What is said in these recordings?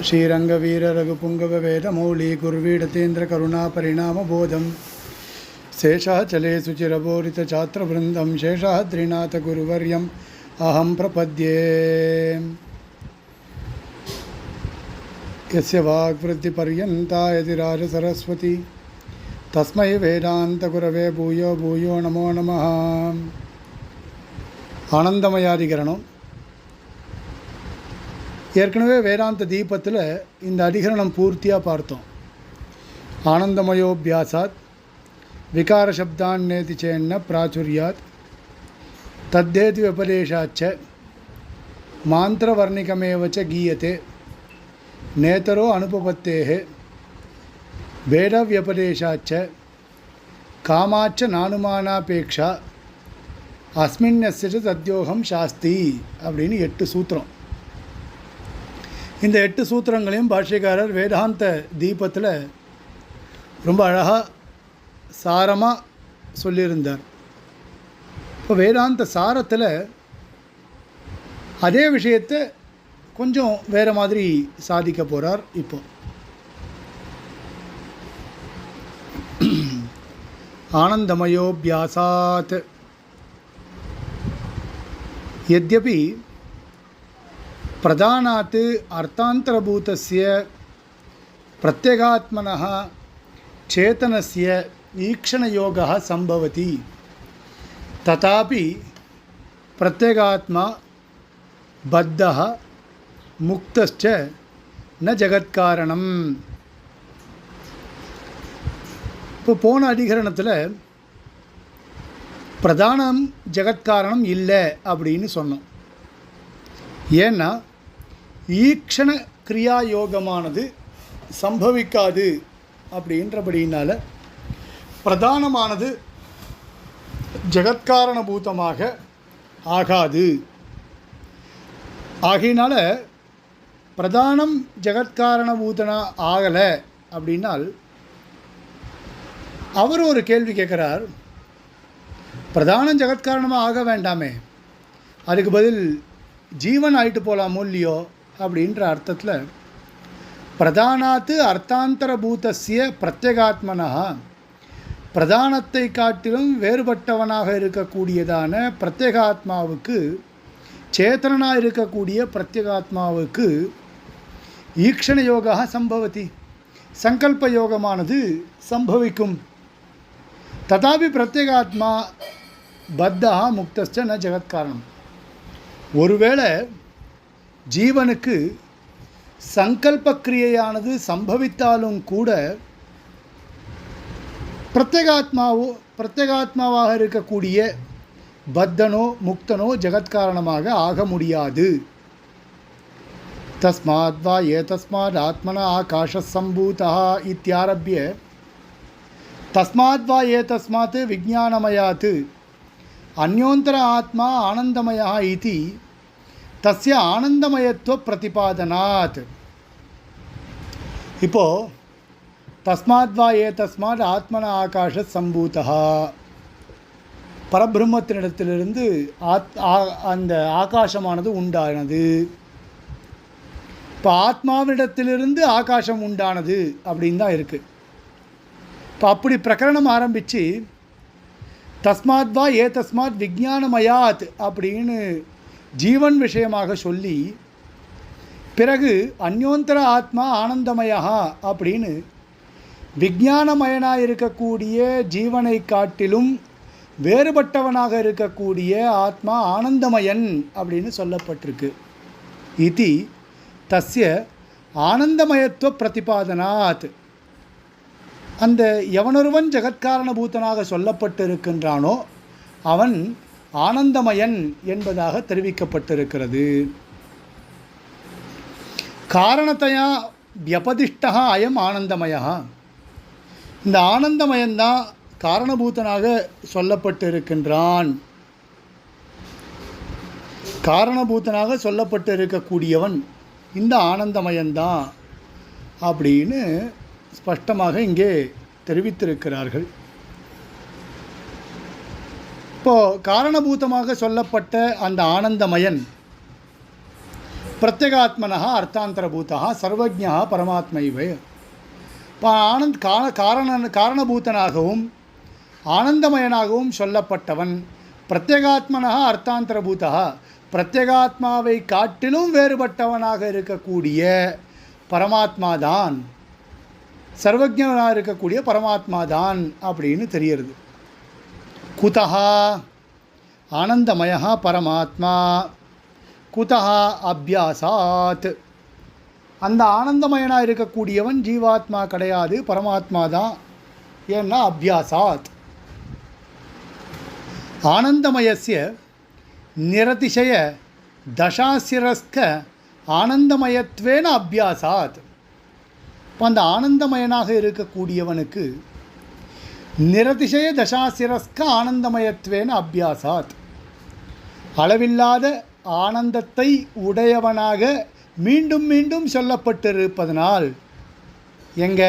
श्रीरंगवीर रघुपुंगव वेदमौली गुर्वीडतेन्द्र करुणा परिणामबोधम शेषाचले सुचिरबोरितछात्रवृन्दं शेषाद्रिनाथ गुरुवर्यम् अहं प्रपद्ये। यस्य वाग्वृत्तिपर्यन्ता यतिराज सरस्वती तस्मै वेदान्तगुरवे भूयो भूयो नमो नमः। ஆனந்தமயாதிகரணம். ஏற்கனவே வேதாந்த தீபத்தில் இந்த அதிகரணம் பூர்த்தியாக பார்த்தோம். ஆனந்தமயோபியாசாத் விகார சப்தான்னேதி சேன்ன பிராச்சுரியாத் தத்தேதி விபதேசாச்ச மாந்திரவர்ணிகமேவச்ச கீயத்தே நேதரோ அனுபபத்தேஹ வேதவியபதேசாச்ச காமாச்ச நானுமானாபேக்ஷா அஸ்மின்யஸ்ய சத்யோகம் சாஸ்தி அப்படின்னு 8 சூத்திரம். இந்த 8 சூத்திரங்களையும் பாஷ்யக்காரர் வேதாந்த தீபத்தில் ரொம்ப அழகாக சாரமாக சொல்லியிருந்தார். இப்போ வேதாந்த சாரத்தில் அதே விஷயத்தை கொஞ்சம் வேறு மாதிரி சாதிக்க போகிறார். இப்போ ஆனந்தமயோபியாசாத் यद्यपि प्रधानात् अर्थान्तरभूतस्य प्रत्यगात्मनः चेतनस्य ईक्षणयोगः सम्भवति तथापि प्रत्यगात्मा बद्धः मुक्तश्च न जगत्कारणम्. இப்போ போன அதிகரணத்தில் பிரதானம் ஜெகத்காரணம் இல்லை அப்படின்னு சொன்னோம். ஏன்னா ஈக்ஷண கிரியா யோகமானது சம்பவிக்காது அப்படின்றபடினால பிரதானமானது ஜெகத்காரணபூதமாக ஆகாது. ஆகையினால பிரதானம் ஜெகத்காரணபூதனா ஆகலை அப்படின்னால் அவர் ஒரு கேள்வி கேட்குறார். பிரதானம் ஜெகத்காரணமாக ஆக வேண்டாமே, அதுக்கு பதில் ஜீவன் ஆகிட்டு போகலாமோ இல்லையோ அப்படின்ற அர்த்தத்தில் பிரதானாத்து அர்த்தாந்தரபூதஸ்ய பிரத்யேகாத்மனா பிரதானத்தை காட்டிலும் வேறுபட்டவனாக இருக்கக்கூடியதான பிரத்யேகாத்மாவுக்கு சேத்தனாக இருக்கக்கூடிய பிரத்யேகாத்மாவுக்கு ஈக்ஷண யோகா சம்பவதி சங்கல்ப யோகமானது சம்பவிக்கும். ததாபி பிரத்யேகாத்மா பத்தா முக்தஸ்ச ந ஜெகத்காரணம். ஒருவேளை ஜீவனுக்கு சங்கல்ப கிரியையானது சம்பவித்தாலும் கூட பிரத்யேகாத்மாவாக இருக்கக்கூடிய பத்தனோ முக்தனோ ஜெகத்காரணமாக ஆக முடியாது. தஸ்மாத் வா ஏதஸ்மாத் ஆத்மனா ஆகாஷசம்பூதா இத்தியாரப்ய தஸ்மாத் வா ஏதஸ்மாத் விஜ்ஞானமயாத் அந்யோந்தர ஆத்மா ஆனந்தமயா இதி தஸ்ய ஆனந்தமயத்துவ பிரதிபாதனாத். இப்போது தஸ்மாத் வா ஏதஸ்மாத் ஆத்மன ஆகாஷ சம்பூதா பரபிரம்மத்தினிடத்திலிருந்து அந்த ஆகாசமானது உண்டானது. இப்போ ஆத்மாவினிடத்திலிருந்து ஆகாசம் உண்டானது அப்படின்னு தான் இருக்குது. இப்போ அப்படி பிரகரணம் ஆரம்பித்து தஸ்மாத் வா ஏ தஸ்மாத் விஜ்ஞானமயாத் அப்படின்னு ஜீவன் விஷயமாக சொல்லி பிறகு அந்யோந்தர ஆத்மா ஆனந்தமயா அப்படின்னு விஜ்ஞானமயனாக இருக்கக்கூடிய ஜீவனை காட்டிலும் வேறுபட்டவனாக இருக்கக்கூடிய ஆத்மா ஆனந்தமயன் அப்படின்னு சொல்லப்பட்டிருக்கு. இதி தஸ்ய ஆனந்தமயத்துவ பிரதிபாதனாத். அந்த எவனொருவன் ஜெகத்காரணபூதனாக சொல்லப்பட்டிருக்கின்றானோ அவன் ஆனந்தமயன் என்பதாக தெரிவிக்கப்பட்டிருக்கிறது. காரணத்தையா வியபதிஷ்டா அயம் ஆனந்தமயா. இந்த ஆனந்தமயன்தான் காரணபூதனாக சொல்லப்பட்டிருக்கின்றான். காரணபூதனாக சொல்லப்பட்டு இருக்கக்கூடியவன் இந்த ஆனந்தமயன்தான் அப்படின்னு ஸ்பஷ்டமாக இங்கே தெரிவித்திருக்கிறார்கள். இப்போது காரணபூதமாக சொல்லப்பட்ட அந்த ஆனந்தமயன் பிரத்யேகாத்மனः அர்த்தாந்தரபூதः சர்வஜ்ஞः பரமாத்மைவ. இப்போ காரணபூதனாகவும் ஆனந்தமயனாகவும் சொல்லப்பட்டவன் பிரத்யேகாத்மனः அர்த்தாந்தரபூதः, பிரத்யேகாத்மாவை காட்டிலும் வேறுபட்டவனாக இருக்கக்கூடிய பரமாத்மாதான், சர்வஜனாக இருக்கக்கூடிய பரமாத்மாதான் அப்படின்னு தெரிகிறது. குதஹா ஆனந்தமயா பரமாத்மா, குதஹா அபியாசாத். அந்த ஆனந்தமயனாக இருக்கக்கூடியவன் ஜீவாத்மா கிடையாது, பரமாத்மா தான். ஏன்னா அபியாசாத். ஆனந்தமயஸ்ய நிரதிசய தசாசிரஸ்க ஆனந்தமயத்வேன அபியாசாத். இப்போ அந்த ஆனந்தமயனாக இருக்கக்கூடியவனுக்கு நிரதிசய தசாசிரஸ்க ஆனந்தமயத்வேன அபியாசாத், அளவில்லாத ஆனந்தத்தை உடையவனாக மீண்டும் மீண்டும் சொல்லப்பட்டிருப்பதனால், எங்க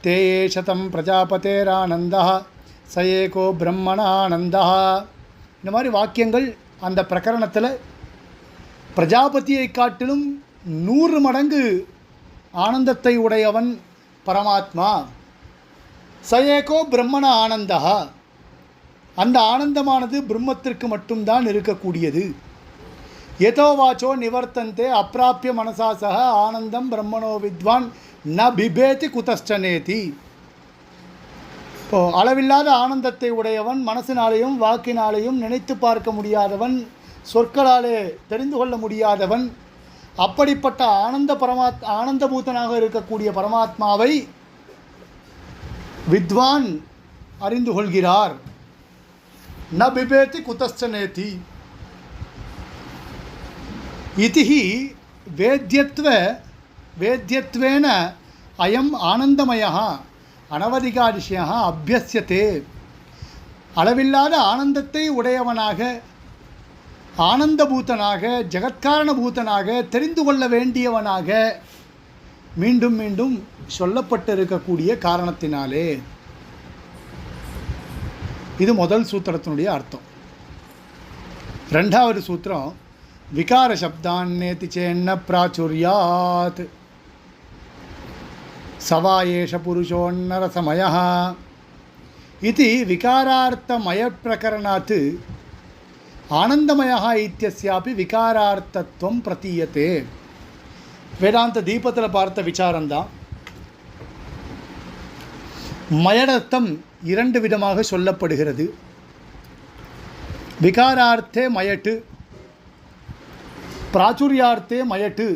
தேயே சதம் பிரஜாபதேரானந்தா சயேகோ பிரம்மணானந்தா, இந்த மாதிரி வாக்கியங்கள் அந்த பிரகரணத்தில் பிரஜாபதியை காட்டிலும் 100 மடங்கு ஆனந்தத்தை உடையவன் பரமாத்மா. சயேகோ பிரம்மண ஆனந்தா, அந்த ஆனந்தமானது பிரம்மத்திற்கு மட்டும்தான் இருக்கக்கூடியது. யதோ வாச்சோ நிவர்த்தந்தே அப்பிராப்பிய மனசா சக ஆனந்தம் பிரம்மணோ வித்வான் ந பிபேதி குதஷ்டனேதி. இப்போது அளவில்லாத ஆனந்தத்தை உடையவன், மனசினாலேயும் வாக்கினாலேயும் நினைத்து பார்க்க முடியாதவன், சொற்களாலே தெரிந்து கொள்ள முடியாதவன், அப்படிப்பட்ட ஆனந்தபூதனாக இருக்கக்கூடிய பரமாத்மாவை வித்வான் அறிந்து கொள்கிறார். ந பிபேதி குதஷ்டனேதி இதிஹி வேத்யத்வேன அயம் ஆனந்தமயः அனவதிகாதிஷயः அபியஸ்யதே. அளவில்லாத ஆனந்தத்தை உடையவனாக, ஆனந்தபூதனாக, ஜகத்காரணபூதனாக, தெரிந்து கொள்ள வேண்டியவனாக மீண்டும் மீண்டும் சொல்லப்பட்டிருக்கக்கூடிய காரணத்தினாலே. இது முதல் சூத்திரத்தினுடைய அர்த்தம். ரெண்டாவது சூத்திரம், விகார சப்தான்னேதி சேன்ன பிராச்சுர்யாத் சவாயேஷ புருஷோன்னரசமயः இது விகாரார்த்தமய பிரகரணாத் ஆனந்தமயः இத்யஸ்யாபி விகாரார்த்தத்துவம் பிரதீயத்தே. வேதாந்த தீபத்தில் பார்த்த விசாரம்தான். மயடர்த்தம் 2 விதமாக சொல்லப்படுகிறது. விகாரார்த்தே மயட்டு, பிராச்சுர்யார்த்தே மயட்டு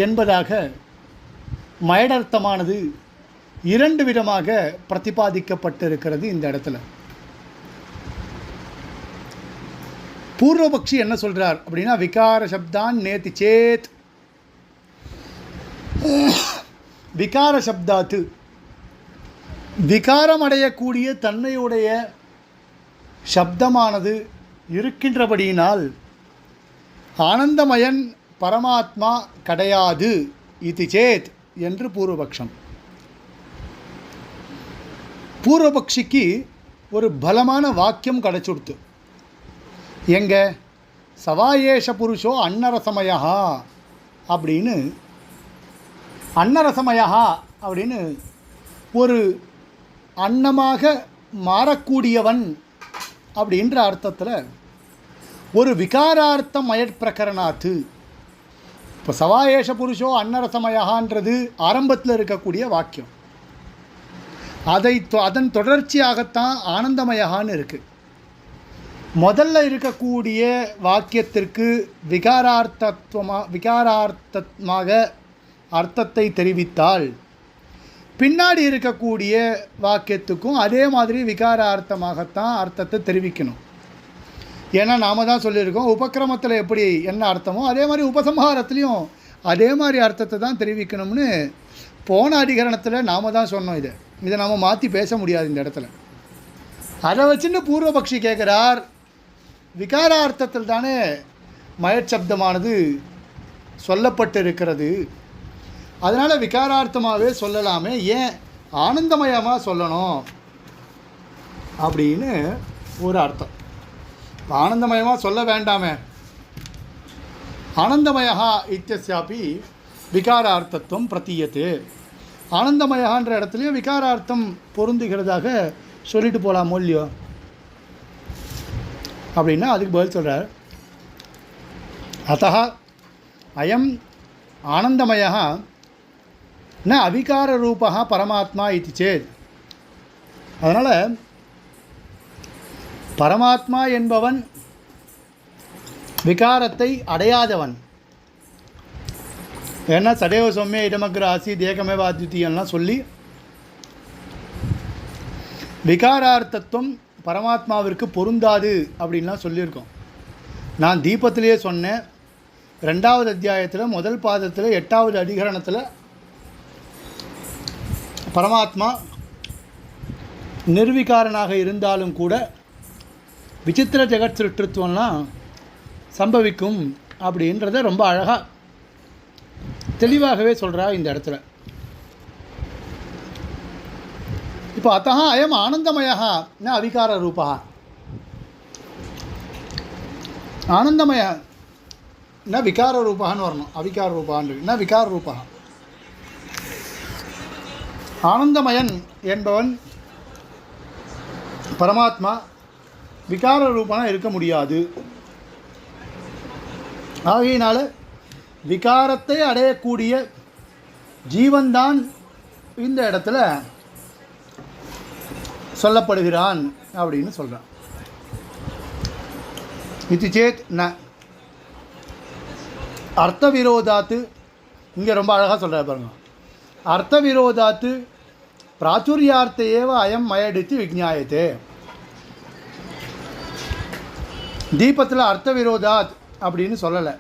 என்பதாக மயடர்த்தமானது 2 விதமாக பிரதிபாதிக்கப்பட்டிருக்கிறது இந்த இடத்துல. பூர்வபக்ஷி என்ன சொல்கிறார் அப்படின்னா, விகார சப்தான் நேதி சேத், விகார சப்தாத்து விகாரம் அடையக்கூடிய தன்மையுடைய சப்தமானது இருக்கின்றபடியினால் ஆனந்தமயன் பரமாத்மா கிடையாது இது சேத் என்று பூர்வபக்ஷம். பூர்வபக்ஷிக்கு ஒரு பலமான வாக்கியம் கிடைச்சுடுத்து. எங்க சவாயேஷ புருஷோ அன்னரசமயா அப்படின்னு, அன்னரசமயா அப்படின்னு ஒரு அன்னமாக மாறக்கூடியவன் அப்படின்ற அர்த்தத்தில் ஒரு விகாரார்த்த மயற்பிரகரணாத்து. இப்போ சவாயேஷ புருஷோ அன்னரசமயான்றது ஆரம்பத்தில் இருக்கக்கூடிய வாக்கியம். அதன் தொடர்ச்சியாகத்தான் ஆனந்தமயான்னு இருக்குது. முதல்ல இருக்கக்கூடிய வாக்கியத்திற்கு விகாரார்த்தமாக அர்த்தத்தை தெரிவித்தால், பின்னாடி இருக்கக்கூடிய வாக்கியத்துக்கும் அதே மாதிரி விகாரார்த்தமாகத்தான் அர்த்தத்தை தெரிவிக்கணும். ஏன்னா நாம் தான் சொல்லியிருக்கோம், உபக்கிரமத்தில் எப்படி என்ன அர்த்தமோ அதே மாதிரி உபசம்ஹாரத்துலேயும் அதே மாதிரி அர்த்தத்தை தான் தெரிவிக்கணும்னு போன அதிகரணத்தில் நாம் தான் சொன்னோம். இதை நாம் மாற்றி பேச முடியாது இந்த இடத்துல. அதை வச்சுன்னு பூர்வபக்ஷி கேட்குறார், விகாரார்த்தத்தில் தானே மயச்சப்தமானது சொல்லப்பட்டிருக்கிறது, அதனால் விகாரார்த்தமாகவே சொல்லலாமே, ஏன் ஆனந்தமயமாக சொல்லணும் அப்படின்னு ஒரு அர்த்தம். ஆனந்தமயமாக சொல்ல வேண்டாமே ஆனந்தமயः இத்தியஸ்யாபி விகாரார்த்தத்துவம் பிரதீயத்தே. ஆனந்தமயன்ற இடத்துலையும் விகாரார்த்தம் பொருந்துகிறதாக சொல்லிட்டு போகலாமோ இல்லையோ அப்படின்னா அதுக்கு பதில் சொல்கிறார். அத்தः அயம் ஆனந்தமயः ந அவிகாரரூபः பரமாத்மா இது சேத். அதனால் பரமாத்மா என்பவன் விகாரத்தை அடையாதவன். ஏன்னா சடையோ சௌமிய இடமக்ர ஆசி தேகமேவ அத்விதீயம்லாம் சொல்லி விகாரார்த்தத்துவம் பரமாத்மாவிற்கு பொருந்தாது அப்படின்லாம் சொல்லியிருக்கோம். நான் தீபத்திலேயே சொன்னேன், 2வது அத்தியாயத்தில் முதல் பாதத்தில் 8வது அதிகரணத்தில் பரமாத்மா நிர்விகாரனாக இருந்தாலும் கூட விசித்திர ஜெகத் சிருஷ்டித்துவம்லாம் சம்பவிக்கும் அப்படின்றத ரொம்ப அழகாக தெளிவாகவே சொல்கிறா இந்த இடத்துல. இப்போ அத்தः அயம் ஆனந்தமயः ந அவிகார ரூபா. ஆனந்தமய ந விகார ரூபான்னு வரணும், அவிகார ரூபான்னு ந விகார ரூபா. ஆனந்தமயன் என்பவன் பரமாத்மா விகார ரூபனாக இருக்க முடியாது. ஆகையினால விகாரத்தை அடையக்கூடிய ஜீவன்தான் இந்த இடத்துல சொல்லப்படுகிறான் அப்படின்னு சொல்கிறான். இது சேத் ந அர்த்த விரோதாத்து. இங்கே ரொம்ப அழகாக சொல்கிறார் பாருங்க. அர்த்த விரோதாத்து பிராச்சுரியார்த்த ஏவ அயம் மயடித்து விஜ்ஞாயத்தே. தீபத்தில் அர்த்த விரோதாத் அப்படின்னு சொல்லலை,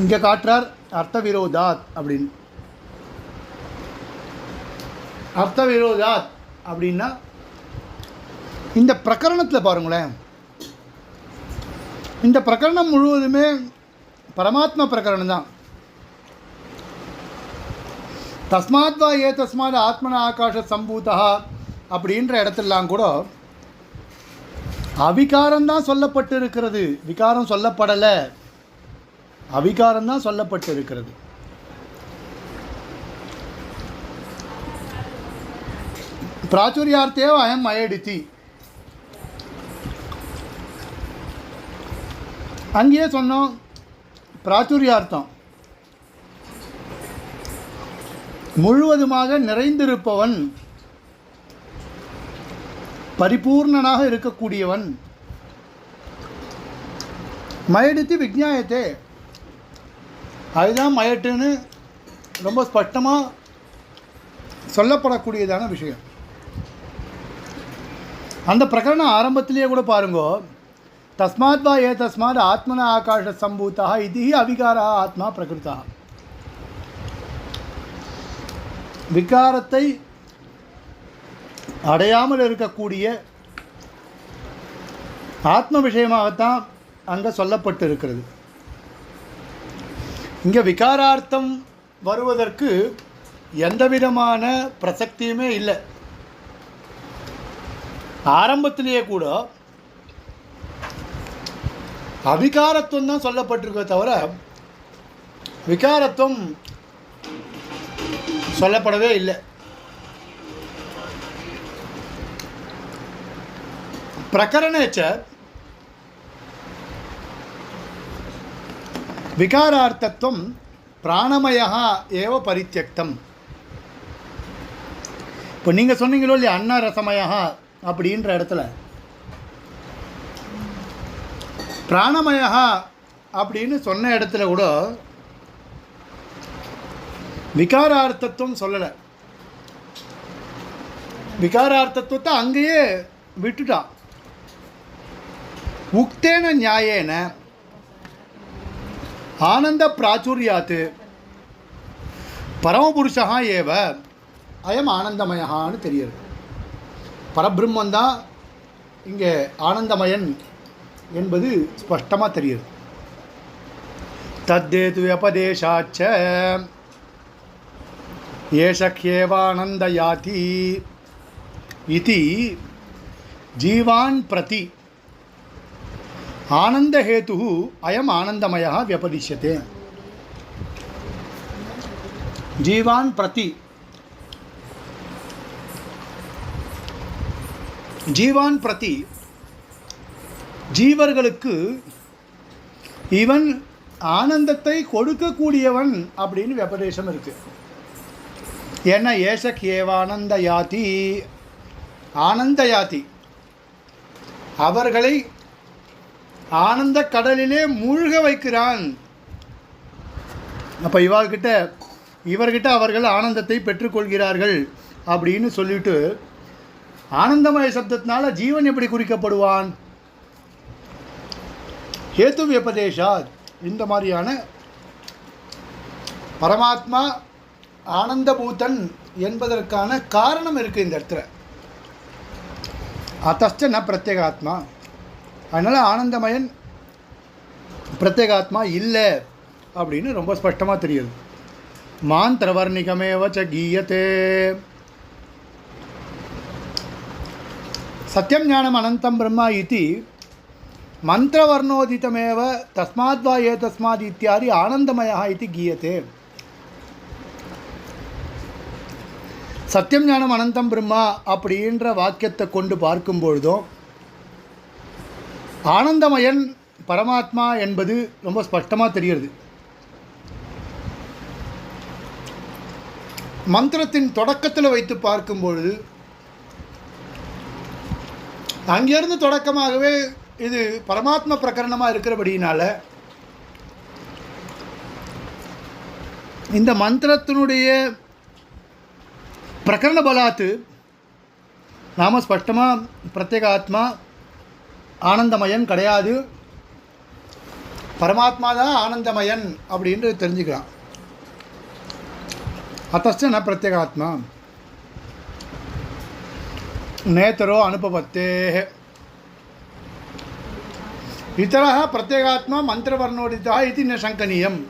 இங்கே காட்டுறார் அர்த்த விரோதாத் அப்படின்னு. அர்த்த விரோதாத் அப்படின்னா இந்த பிரகரணத்தில் பாருங்களேன், இந்த பிரகரணம் முழுவதுமே பரமாத்மா பிரகரணம் தான். தஸ்மாத் வா ஏ தஸ்மாத் ஆத்மன ஆகாஷ சம்பூதா அப்படின்ற இடத்துலாம் கூட அவிகாரம்தான் சொல்லப்பட்டு இருக்கிறது, விகாரம் சொல்லப்படலை. அவிகாரம்தான் சொல்லப்பட்டு இருக்கிறது. பிராச்சுரியார்த்தேவ அயம் மயடித்தி. அங்கேயே சொன்னோம் பிராச்சுரியார்த்தம் முழுவதுமாக நிறைந்திருப்பவன், பரிபூர்ணனாக இருக்கக்கூடியவன். மயடித்து விஜ்ஞாயத்தே, அதுதான் மயட்டுன்னு ரொம்ப ஸ்பஷ்டமாக சொல்லப்படக்கூடியதான விஷயம். அந்த பிரகரணம் ஆரம்பத்திலேயே கூட பாருங்கோ, தஸ்மாத் வா ஏ தஸ்மாத் ஆத்மன ஆகாஷ சம்பூதா இது அவிகாரா ஆத்மா பிரகிருதா. விகாரத்தை அடையாமல் இருக்கக்கூடிய ஆத்ம விஷயமாகத்தான் அங்கே சொல்லப்பட்டு இருக்கிறது. இங்கே விகாரார்த்தம் வருவதற்கு எந்த விதமான பிரசக்தியுமே இல்லை. ஆரம்பத்திலேயே கூட அவிகாரத்துவம் தான் சொல்லப்பட்டிருக்க தவிர விகாரத்துவம் சொல்லப்படவே இல்லை. பிரகரணேச்ச விகாரார்த்தத்துவம் பிராணமயः ஏவ பரித்யக்தம். இப்போ நீங்கள் சொன்னீங்களோ இல்லையா அன்னரசமயா அப்படின்ற இடத்துல பிராணமயா அப்படின்னு சொன்ன இடத்துல கூட விகாரார்த்தத்துவம் சொல்லலை. விகாரார்த்தத்துவத்தை அங்கேயே விட்டுட்டான். உக்தேன நியாயேன ஆனந்த பிராச்சுரியாத்து பரமபுருஷா ஏவ அயம் ஆனந்தமயான்னு தெரியுது. பரபிரம்மந்தான் இங்கே ஆனந்தமயன் என்பது ஸ்பஷ்டமாக தெரியுது. தத்தேது வியபதேசாச்ச ஏஷக்யேவானந்தயாதி இதி ஜீவான் பிரதி ஆனந்தஹேது அயம் ஆனந்தமயः வியபதிஷ்யதே. ஜீவான் பிரதி ஜீவான் பிரதி ஜீவர்களுக்கு இவன் ஆனந்தத்தை கொடுக்கக்கூடியவன் அப்படின்னு வியபதேசம் இருக்கு. ஏன்னா ஏஷக் ஏவானந்த யாதி, ஆனந்த யாதி, அவர்களை ஆனந்த கடலிலே மூழ்க வைக்கிறான். அப்போ இவர்கிட்ட அவர்கள் ஆனந்தத்தை பெற்றுக்கொள்கிறார்கள் அப்படின்னு சொல்லிட்டு ஆனந்தமய சப்தத்தினால ஜீவன் எப்படி குறிக்கப்படுவான்? ஹேத்து வியபதேஷாத், இந்த மாதிரியான பரமாத்மா ஆனந்தபூதன் என்பதற்கான காரணம் இருக்குது இந்த இடத்துல. அத்தச்ச ந பிரத்யேகாத்மா, அதனால் ஆனந்தமயன் பிரத்யேகாத்மா இல்லை அப்படின்னு ரொம்ப ஸ்பஷ்டமாக தெரியுது. மாந்திரவர்ணிகமேவ ச கீயத்தே. சத்யம் ஞானம் அனந்தம் பிரம்மா இதி மந்திரவர்ணோதிதமேவ தஸ்மாத்வா ஏதஸ்மாத் இத்தியாதி ஆனந்தமயா இதி கீயத்தே. சத்யம் ஞானம் அனந்தம் பிரம்மா அப்படின்ற வாக்கியத்தை கொண்டு பார்க்கும்பொழுதும் ஆனந்தமயன் பரமாத்மா என்பது ரொம்ப ஸ்பஷ்டமாக தெரிகிறது. மந்திரத்தின் தொடக்கத்தில் வைத்து பார்க்கும்பொழுது அங்கேருந்து தொடக்கமாகவே இது பரமாத்ம பிரகரணமாக இருக்கிறபடியினால இந்த மந்திரத்தினுடைய பிரகரண பலாத்து நாம் ஸ்பஷ்டமாக பிரத்யேகாத்மா ஆனந்தமயன் கிடையாது, பரமாத்மா தான் ஆனந்தமயன் அப்படின்னு தெரிஞ்சுக்கலாம். அத்தச்ச ந பிரத்யேகாத்மா நேதரோ அனுபவத்தே. இத்தரः பிரத்யேகாத்மா மந்திரவர்ணோடிதா இது ந சங்கனியம்.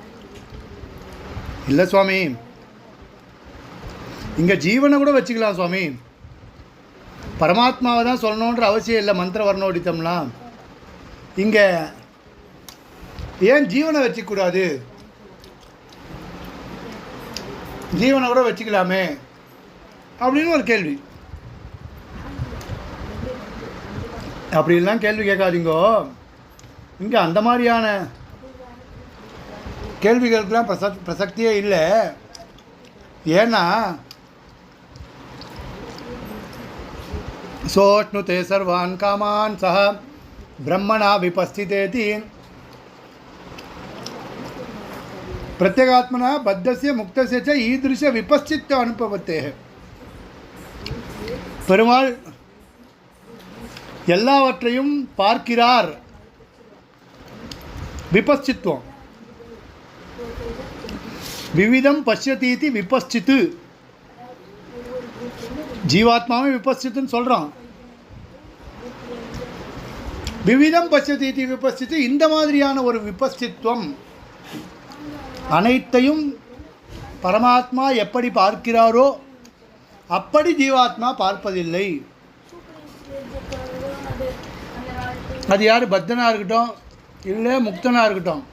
இல்லை சுவாமி, இங்கே ஜீவனை கூட வச்சுக்கலாம் சுவாமி, பரமாத்மாவை தான் சொல்லணுன்ற அவசியம் இல்லை. மந்திரவர்ணோடித்தம்லாம் இங்கே ஏன் ஜீவனை வச்சுக்கூடாது? ஜீவனை கூட வச்சுக்கலாமே அப்படின்னு ஒரு கேள்வி. அப்படிலாம் கேள்வி கேட்காதீங்கோ. இங்கே அந்த மாதிரியான கேள்விகளுக்கெல்லாம் பிரசக்தியே இல்லை. ஏன்னா சோஷ்ணுதே சர்வான் காமான் சஹ பிரம்மணா விபஸ்திதேதி பிரத்யேகாத்மனா பத்தஸ்ய முக்தஸ்ய ச ஈதிருஷ விபஸ்சித்த அனுபவத்தே. பெருமாள் எல்லாவற்றையும் பார்க்கிறார். விபஸ்சித்வம் விவிதம் பஷ்யதீதி விபஸ்சித்து. ஜீவாத்மாவை விபஸ்சித்துன்னு சொல்கிறோம். விவிதம் பஷ்யதீதி விபஸ்சித்து, இந்த மாதிரியான ஒரு விபஸ்சித்வம் அனைத்தையும் பரமாத்மா எப்படி பார்க்கிறாரோ அப்படி ஜீவாத்மா பார்ப்பதில்லை. அது யார் பக்தனாக இருக்கட்டும் இல்லை முக்தனாக இருக்கட்டும்,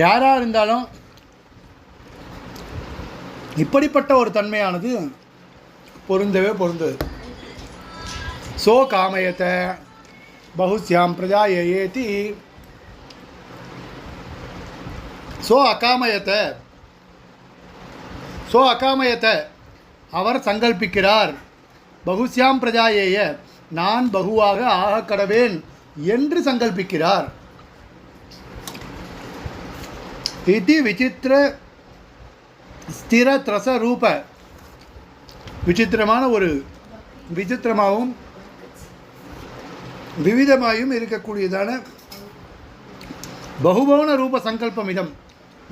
யாராக இருந்தாலும் இப்படிப்பட்ட ஒரு தன்மையானது பொருந்தவே பொருந்தது. சோ காமயத்த பகுஸ்யாம் பிரஜா ஏதி சோ அகாமயத்த அவர் சங்கல்பிக்கிறார். பகுஸ்யாம் பிரஜாயேய நான் பகுவாக ஆக கடவேன் என்று சங்கல்பிக்கிறார். இது விசித்திர ஸ்திர த்ரச ரூப, விசித்திரமான ஒரு விசித்திரமாகவும் விவிதமாயும் இருக்கக்கூடியதான பகுபவன ரூப சங்கல்பம். இதம்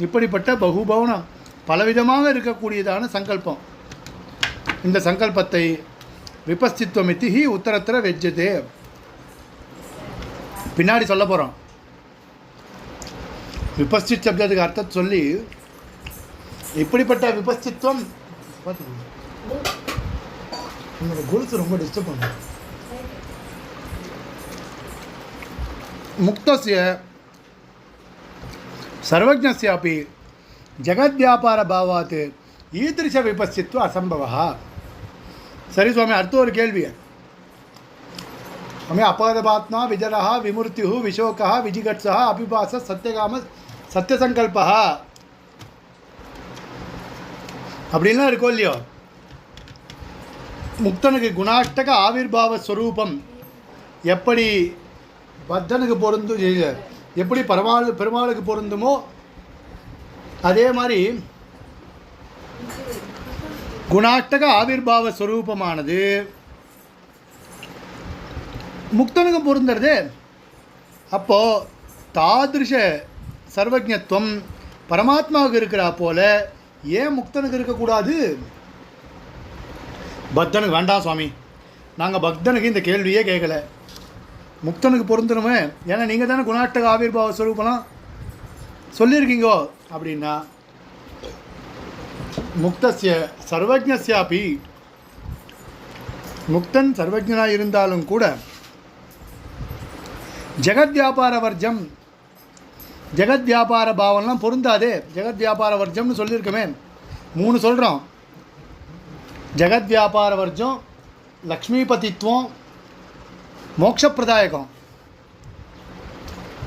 இப்படிப்பட்ட பகுபவனம் பலவிதமாக இருக்கக்கூடியதான சங்கல்பம். இந்த சங்கல்பத்தை விபஸ்தித்வமிதி ஹி உத்தரத்திர வெஜ்ஜதே. பின்னாடி சொல்ல போகிறோம். விபஸ்தித் சப்தத்துக்கு அர்த்தத்தை சொல்லி இப்படிப்பட்ட விபஸ்தித்வம். உங்களோட கொலுசு ரொம்ப டிஸ்டர்ப் பண்ணும். முக்தஸ்ய சர்வஜ்ஞஸ்யாபி ஜெகத்வியாபார பாவாத் ஈதிருஷ விபஸ்சித்வ அசம்பவா. சரி சுவாமி, அடுத்த ஒரு கேள்வி. சுவாமி, அபகதபாத்மா விஜரா விமுர்த்தியு விஷோகா விஜிகட்சா அபிபாச சத்தியகாம சத்தியசங்கல்பா அப்படின்லாம் இருக்கோ இல்லையோ, முக்தனுக்கு குணாஷ்டக ஆவிர்பாவ ஸ்வரூபம் எப்படி பத்தனுக்கு பொருந்தும், எப்படி பெருமாளுக்கு பொருந்துமோ அதே மாதிரி குணாஷ்டக ஆவிர்பாவ ஸ்வரூபமானது முக்தனுக்கு பொருந்துறது. அப்போது தாதிருஷ சர்வஜத்துவம் பரமாத்மாவுக்கு இருக்கிறா போல ஏன் முக்தனுக்கு இருக்கக்கூடாது? பக்தனுக்கு வேண்டாம் சுவாமி, நாங்கள் பக்தனுக்கு இந்த கேள்வியே கேட்கல, முக்தனுக்கு பொருந்தணுமே, ஏன்னா நீங்கள் தானே குணாஷ்டக ஆவிர்பாவ ஸ்வரூபலாம் சொல்லியிருக்கீங்கோ அப்படின்னா, முக்தஸ்ய சர்வஜ்ஞஸ்யாபி, முக்தன் சர்வஜனாக இருந்தாலும் கூட ஜெகத் வியாபார வர்ஜம், ஜெகத் வியாபார பாவம்லாம் பொருந்தாதே. ஜெகத் வியாபார வர்ஜம்னு சொல்லியிருக்கமே, 3 சொல்கிறோம். ஜெகத் வியாபார வர்ஜம், லக்ஷ்மிபதித்துவம், மோட்சப்பிரதாயகம்,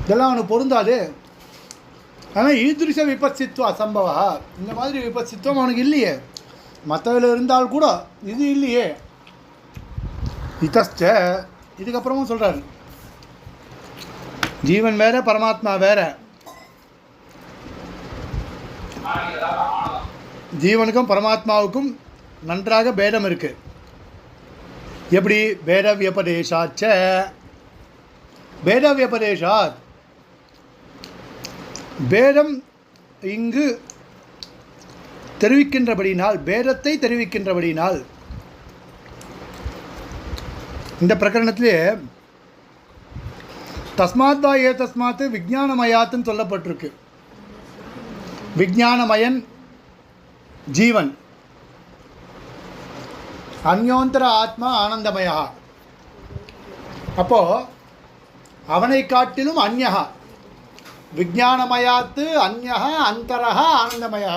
இதெல்லாம் அவனுக்கு பொருந்தாது. ஆனால் ஈதிருஷ விபஸ்சித்துவம் அசம்பவா, இந்த மாதிரி விபஸ்சித்துவம் அவனுக்கு இல்லையே. மற்றதில் இருந்தால் கூட இது இல்லையே. இதஸ்ட, இதுக்கப்புறமும் சொல்கிறார், ஜீவன் வேற பரமாத்மா வேற. ஜீவனுக்கும் பரமாத்மாவுக்கும் நன்றாக பேதம் இருக்குது. எப்படி? பேத வியபதேசாச்ச, பேத வியபதேசாத், பேதம் இங்கு தெரிவிக்கின்றபடினால், பேதத்தை தெரிவிக்கின்றபடினால் இந்த பிரகரணத்திலே தஸ்மாத் வா ஏ தஸ்மாத் விஜானமயாத்துன்னு சொல்லப்பட்டிருக்கு. விஜானமயன் ஜீவன், அந்யோந்தர ஆத்மா ஆனந்தமயா. அப்போது அவனை காட்டிலும் அந்யஹா, விஜானமயாத்து அந்யஹா அந்தரஹா ஆனந்தமயா,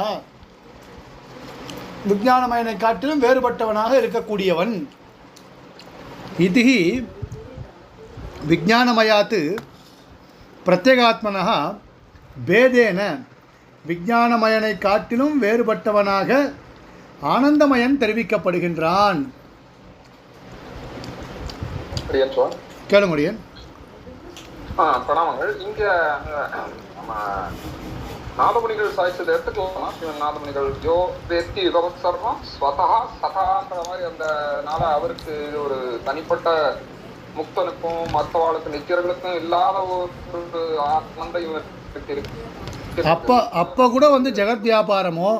விஜானமயனை காட்டிலும் வேறுபட்டவனாக இருக்கக்கூடியவன். இது விஜானமயாத்து பிரத்யேகாத்மனः பேதேன, விஜானமயனை காட்டிலும் வேறுபட்டவனாக ஆனந்தமயன் தெரிவிக்கப்படுகின்றான். கேள முடியும். பிரணாமங்கள். இங்க நம்ம நாதமுனிகள் சாய்ச்சதை எடுத்துக்கலாமா? சிவன் நாதமுனிகள் யோ வேத்தி யுகவத் சர்வம் ஸ்வதா சதான்ற மாதிரி அந்த நாள அவருக்கு ஒரு தனிப்பட்ட முக்தனுக்கும் மற்றவாளுக்கு நிக்கிறவர்களுக்கும் இல்லாத ஒரு ஆனந்தம் இவருக்கு இருக்கு. அப்போ கூட வந்து ஜெகத் வியாபாரமோ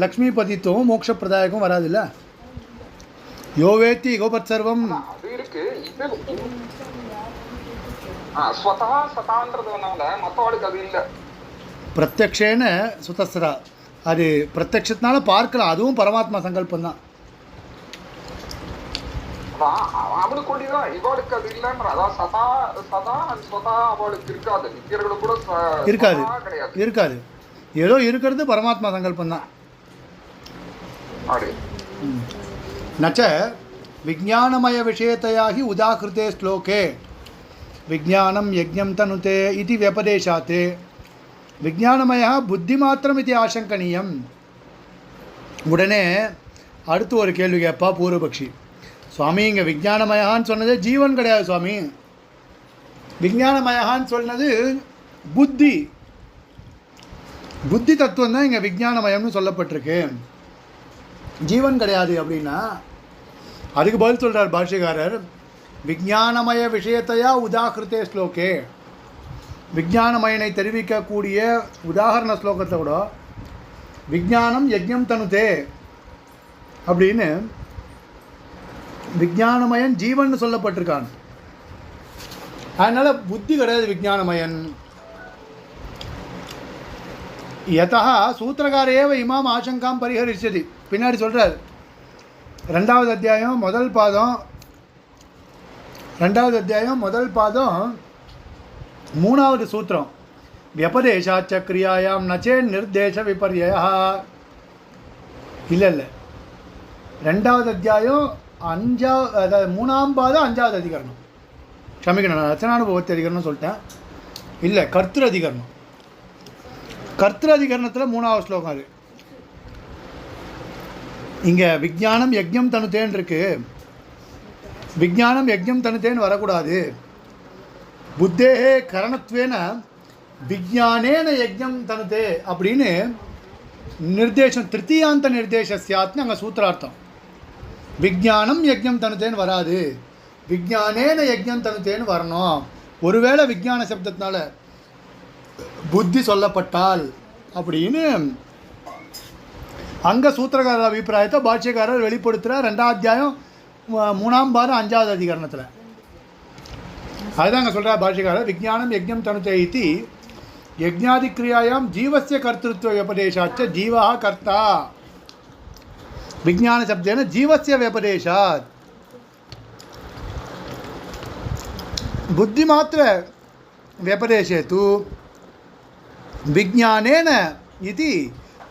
லக்ஷ்மிபதித்துவம் மோட்சப்பிரதாயகம் வராதுல்ல. யோவேத்தி யுகவத் சர்வம் அது இருக்கு. இது ஸ்வதா சதான்றதுனால மற்றவாளுக்கு அது இல்லை. பிரத்யக்ஷேன சுதஸ்ரா, அது பிரத்யக்ஷத்தினால பார்க்கலாம், அதுவும் பரமாத்மா சங்கல்பம் தான். அவனுக்கு ஒண்டிதான் இவாளுக்கு அது இல்லைன்ற, அதான் சதா சதா ஸ்வதா அவளுக்கு இருக்காது, நித்தியர்களுக்கு கூட இருக்காது, இருக்காது. ஏதோ இருக்கிறது பரமாத்மா சங்கல்பம் தான். நச்ச விஜானமய விஷயத்தையாகி உதாகிருத்தே ஸ்லோகே விஜானம் யஜ்ஞம் தனுதே இது வியபதேசாத் விஜானமய புத்திமாத்திரம் இது ஆசங்கனீயம். உடனே அடுத்து ஒரு கேள்வி கேட்பா பூர்வபக்ஷி, சுவாமி இங்கே விஜானமயான்னு சொன்னது ஜீவன் கிடையாது சுவாமி, விஜானமயான்னு சொன்னது புத்தி, புத்தி தத்துவம் தான் இங்கே விஜானமயம்னு சொல்லப்பட்டிருக்கு, ஜீவன் கிடையாது அப்படின்னா அதுக்கு பதில் சொல்கிறார் பாஷ்யக்காரர், விஜானமய விஷயத்தையா உதாகிருத்தே ஸ்லோகே, விஜானமயனை தெரிவிக்கக்கூடிய உதாகரண ஸ்லோகத்தை விட விஜானம் யஜ்ஞம் தனுதே அப்படின்னு விஜானமயன் ஜீவன் சொல்லப்பட்டிருக்கான். அதனால் புத்தி கிடையாது விஜானமயன். யதா சூத்திரகாரேவ இமாம் ஆசங்காம் பரிஹரிச்சதி, பின்னாடி சொல்கிறார் 2வது அத்தியாயம் முதல் பாதம், 2வது அத்தியாயம் முதல் பாதம் மூணாவது சூத்திரம் வியபதேசாச்ச கிரியாயாம் நச்சே நிர்தேச விபர்யா. இல்லை ரெண்டாவது அத்தியாயம் அதாவது 3ஆம் பாதம் 5வது அதிகரணம். க்ஷமிக்கணும், நான் ரச்சனானுபவத்தை அதிகரணம் சொல்லிட்டேன். இல்லை, கர்த்திரு அதிகரணம். கர்த்திரு அதிகரணத்தில் 3வது ஸ்லோகம் அது. இங்கே விஜானம் யஜ்ஞம் தனுத்தேன் இருக்கு. விஜானம் யஜ்ஞம் தனுத்தேன்னு வரக்கூடாது. புத்தேகே கரணத்வேன விஜானேன யஜ்ஞம் தனுதே அப்படின்னு நிர்தேசம், திருத்தீயாந்த நிர்தேச சியாத்னு அங்கே சூத்திரார்த்தம். விஜானம் யஜ்ஞம் தனுதேன்னு வராது, விஜானேன யஜ்ஞம் தனுதேன்னு வரணும். ஒருவேளை விஜான சப்தத்தினால புத்தி சொல்லப்பட்டால் அப்படின்னு அங்கே சூத்திரக்காரர் அபிப்பிராயத்தை பாஷ்யக்காரர் வெளிப்படுத்துகிறார் 2ஆம் அத்தியாயம் 3ஆம் பாதம் 5வது அதிகரணத்தில். அதுதான் அங்கே சொல்கிறார் பாஷ்யக்காரர், விஜானம் யஜ்ஞம் தனுதே இதி யஜ்ஞாதி கிரியாயாம் ஜீவஸ்ய கர்த்திருத்வ வியபதேசாச்ச ஜீவா கர்த்தா. விஜான சப்தேன ஜீவஸ்ய வியபதேசாத் புத்திமாத்திர व्यपदेशे तु விஜானேன இது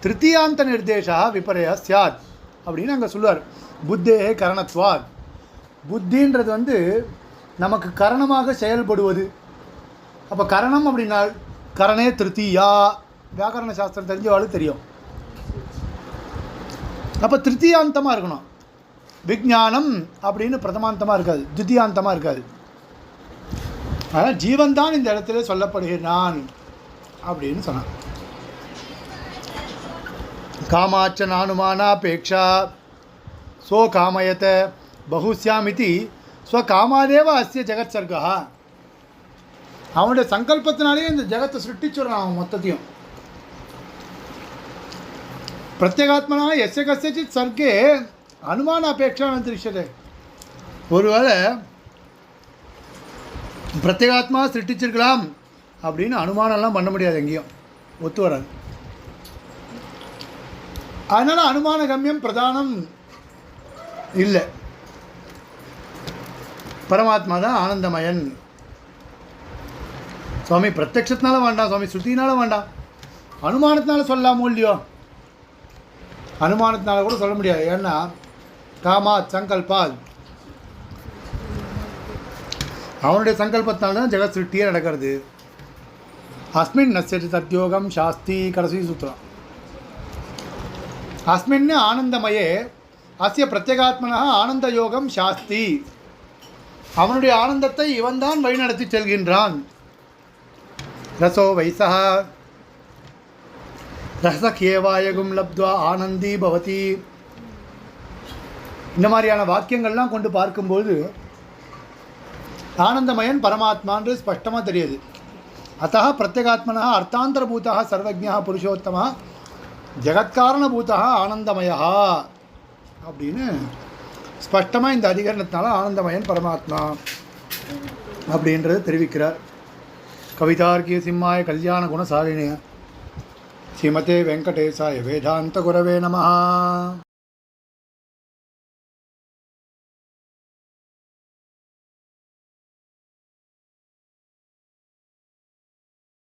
திருத்தீயாந்த நிர்தேசா விபரயா சியாத் அப்படின்னு அங்கே சொல்லுவார். புத்தே கரணத்வாத். புத்தின்றது நமக்கு கரணமாக செயல்படுவது. அப்போ கரணம் அப்படின்னா கரணே திருத்தீயா, வியாக்கரண சாஸ்திரம் தெரிஞ்சவாளுக்கு தெரியும். அப்போ திருத்தீயாந்தமாக இருக்கணும். விஜானம் அப்படின்னு பிரதமாந்தமாக இருக்காது, துத்தியாந்தமாக இருக்காது. அதனால் ஜீவன்தான் இந்த இடத்துல சொல்லப்படுகிறான் அப்படின்னு சொன்னான். காமாச்ச நானுமானாபேக்ஷா சோ காமயத பகுஸ்யாமிதி ஸ்வகாமாதேவ அஸ்ய ஜெகத் சர்க்கா. அவனுடைய சங்கல்பத்தினாலேயே இந்த ஜெகத்தை சிருஷ்டிச்சுடுறான் அவன் மொத்தத்தையும். பிரத்யேகாத்மனா எஸ்ய கஸ்யசித் சர்க்கே அனுமான அபேட்சா திருஷ்யதே. ஒருவேளை பிரத்யேகாத்மா சிருஷ்டிச்சிருக்கலாம் அப்படின்னு அனுமானம்லாம் பண்ண முடியாது, எங்கேயும் ஒத்து வராது. அதனால் அனுமான கம்யம் பிரதானம் இல்லை. பரமாத்மா தான் ஆனந்தமயன். சுவாமி பிரத்யக்ஷத்தினால வேண்டாம், சுவாமி ஸ்ருதினால வேண்டாம், அனுமானத்தினால சொல்லலாமோ இல்லையோ? அனுமானத்தினால கூட சொல்ல முடியாது. ஏன்னா காமாத் சங்கல்பாத், அவனுடைய சங்கல்பத்தினால தான் ஜெகத் சிருஷ்டியே நடக்கிறது. அஸ்மின் நஸ்யதி சத்யோகம் சாஸ்தி. கடைசி சூத்திரம். அஸ்மின் ஆனந்தமயே அஸ்ய பிரத்யேகாத்மனா ஆனந்த யோகம் சாஸ்தி. அவனுடைய ஆனந்தத்தை இவன்தான் வழிநடத்தி செல்கின்றான். ரசோ வைசா ரசகேவாயகும் லப்த்வா ஆனந்தி பவதி. இந்த மாதிரியான வாக்கியங்கள்லாம் கொண்டு பார்க்கும்போது ஆனந்தமயன் பரமாத்மான்று ஸ்பஷ்டமாக தெரியுது. அத்த பிரத்யேகாத்மனா அர்த்தாந்தரபூதா சர்வஜ்ஞா புருஷோத்தமா ஜெகத்காரணபூதா ஆனந்தமயா அப்படின்னு ஸ்பஷ்டமாக இந்த அதிகரணத்தினால ஆனந்தமயன் பரமாத்மா அப்படின்றது தெரிவிக்கிறார். கவிதார்க்கிய சிம்மாய கல்யாண குணசாலினே ஸ்ரீமதே வெங்கடேசாய வேதாந்த குரவே நமஹ.